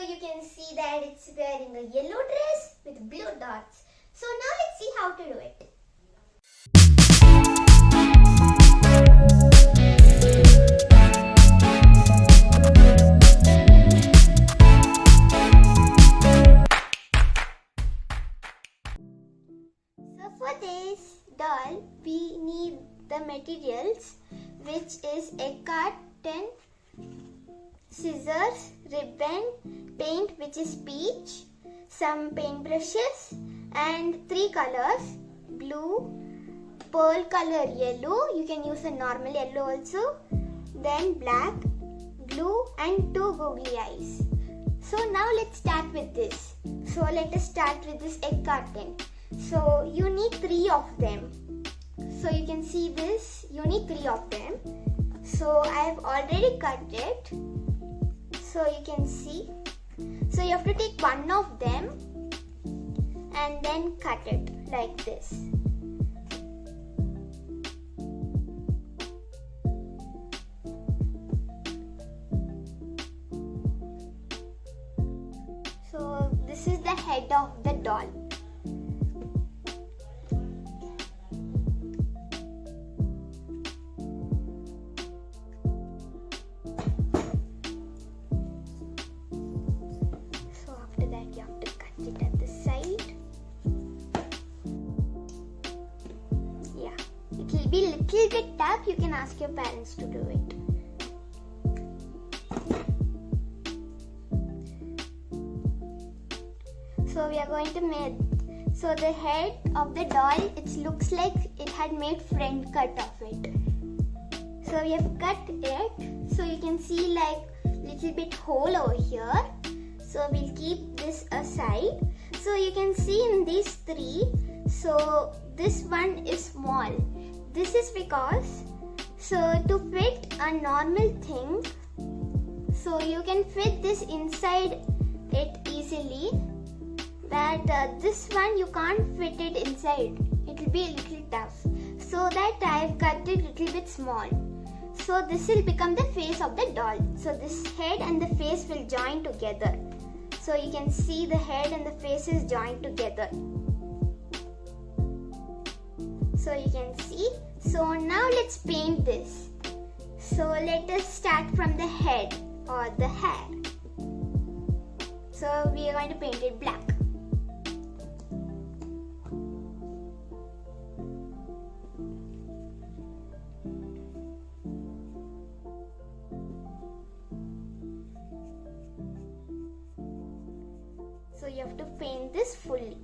you can see that it's wearing a yellow dress with blue dots. So now let's see how to do it. So for this doll, we need the materials, which is egg carton, scissors, ribbon, paint which is peach, some paint brushes and 3 colors: blue, pearl color yellow, you can use a normal yellow also, then black, blue and 2 googly eyes. So now let's start with this. So let us start with this egg carton. So you need 3 of them. So you can see this, you need 3 of them. So I have already cut it. So you can see. So you have to take one of them and then cut it like this. So this is the head of the doll. It will be little bit tough. You can ask your parents to do it. So we are going to make. So the head of the doll, it looks like it had made front cut of it. So we have cut it. So you can see like little bit hole over here. So we'll keep this aside. So you can see in these 3. So this one is small. This is because, so to fit a normal thing, so you can fit this inside it easily, that this one you can't fit it inside. It will be a little tough. So that I have cut it a little bit small. So this will become the face of the doll. So this head and the face will join together. So you can see the head and the face is joined together. So you can see. So now let's paint this. So let us start from the head or the hair. So we are going to paint it black. So you have to paint this fully.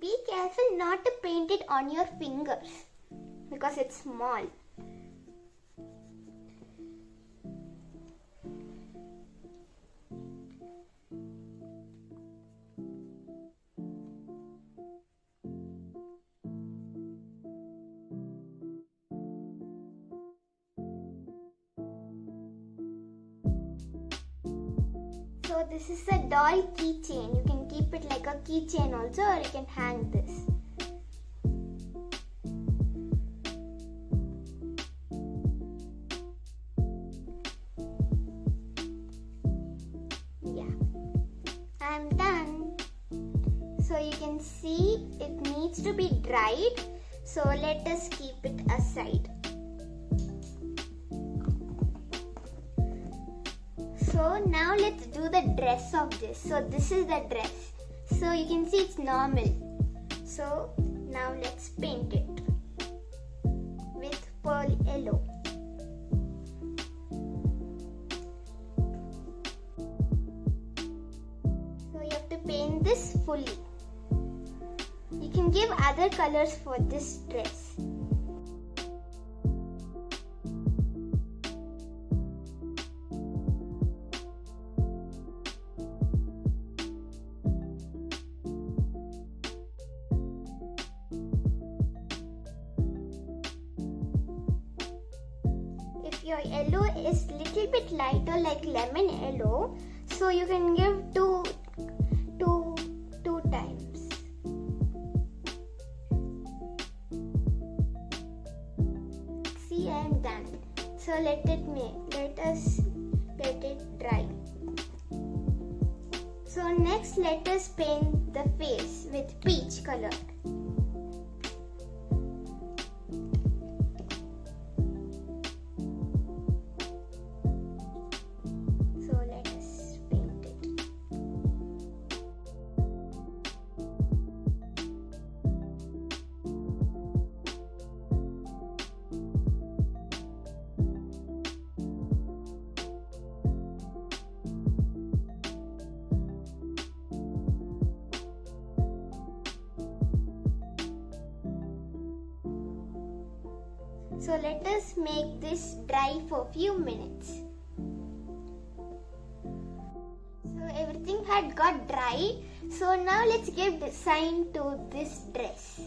Be careful not to paint it on your fingers because it's small. So this is a doll keychain. You can keep it like a keychain also, or you can hang this. Yeah, I'm done. So you can see it needs to be dried. So let us keep it aside. So now let's do the dress of this. So this is the dress. So you can see it's normal. So now let's paint it with pearl yellow. So you have to paint this fully. You can give other colors for this dress. Your yellow is little bit lighter like lemon yellow, so you can give two times. So let us let it dry. So next let us paint the face with peach color. So let us paint it. So let us make this dry for a few minutes. So everything had got dry. So now let's give design to this dress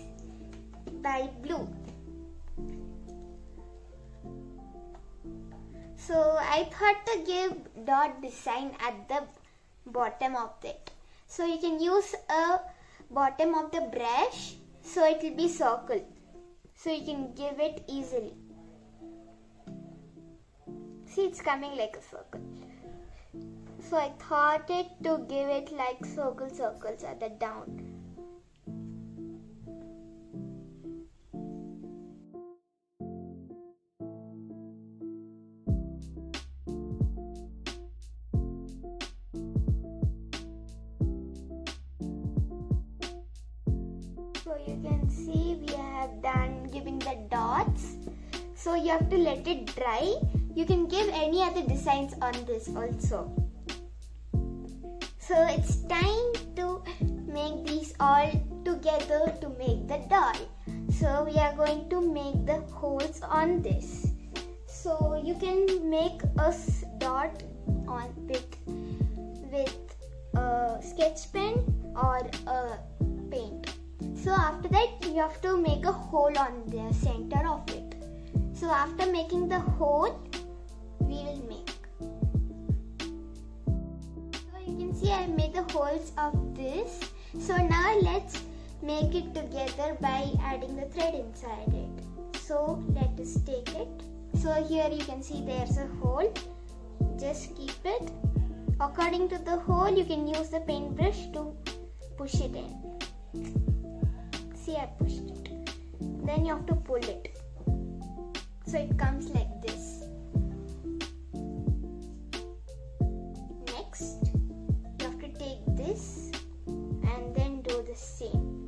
by blue. So I thought to give dot design at the bottom of it. So you can use a bottom of the brush so it will be circle. So you can give it easily. See, it's coming like a circle. So I thought it to give it like circles at the down. So you can see we have done giving the dots. So you have to let it dry. You can give any other designs on this also. So it's time to make these all together to make the doll. So we are going to make the holes on this. So you can make a dot on with a sketch pen or a paint. So after that you have to make a hole on the center of it. So after making the hole, we will make. So you can see I made the holes of this. So now let's make it together by adding the thread inside it. So let us take it. So here you can see there's a hole. Just keep it. According to the hole, you can use the paintbrush to push it in. See, I pushed it. Then you have to pull it. So it comes like this. Next, you have to take this and then do the same.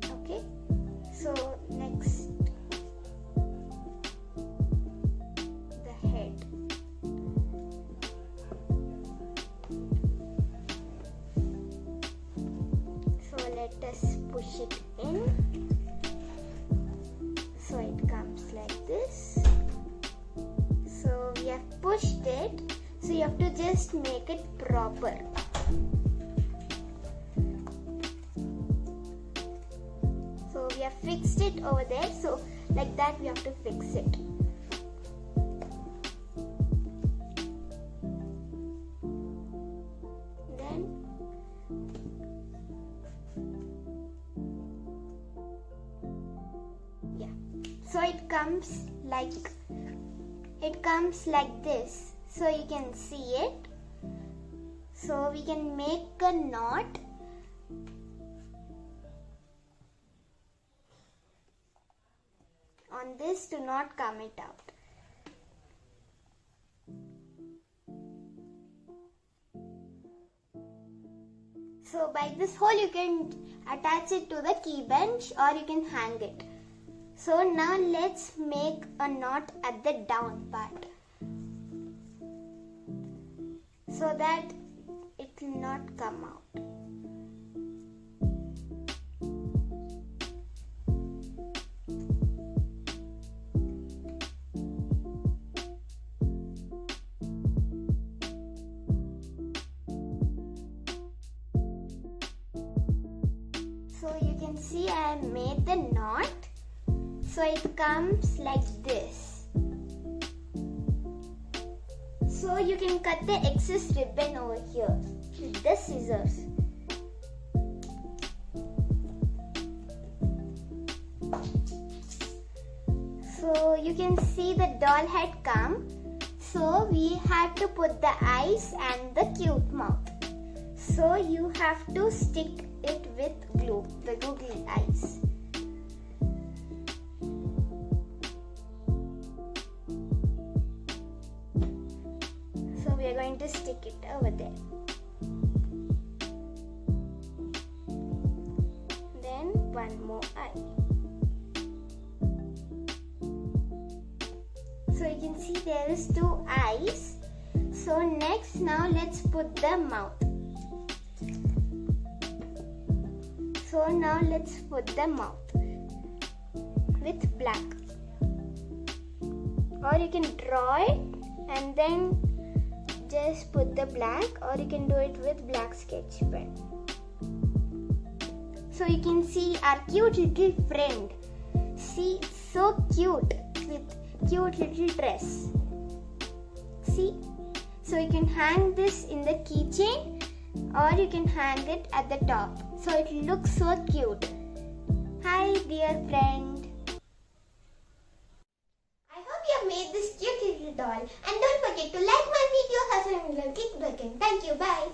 Okay, so next, the head. Let us push it in. So it comes like this. So we have pushed it. So you have to just make it proper. So we have fixed it over there. So like that we have to fix it. So it comes like this. So you can see it. So we can make a knot. On this to not come it out. So by this hole you can attach it to the key bench or you can hang it. So now let's make a knot at the down part so that it will not come out. So you can see I made the knot. So it comes like this. So you can cut the excess ribbon over here with the scissors. So you can see the doll had come. So we had to put the eyes and the cute mouth. So you have to stick it with glue, the googly eyes. So we are going to stick it over there. Then one more eye. So you can see there is 2 eyes. So next, now let's put the mouth. So now let's put the mouth with black. Or you can draw it and then just put the black, or you can do it with black sketch pen. So you can see our cute little friend. See, it's so cute with cute little dress. See? So you can hang this in the keychain or you can hang it at the top. So it looks so cute. Hi dear friend. I hope you have made this cute little doll. And don't forget to like my video, click the button. Thank you. Bye.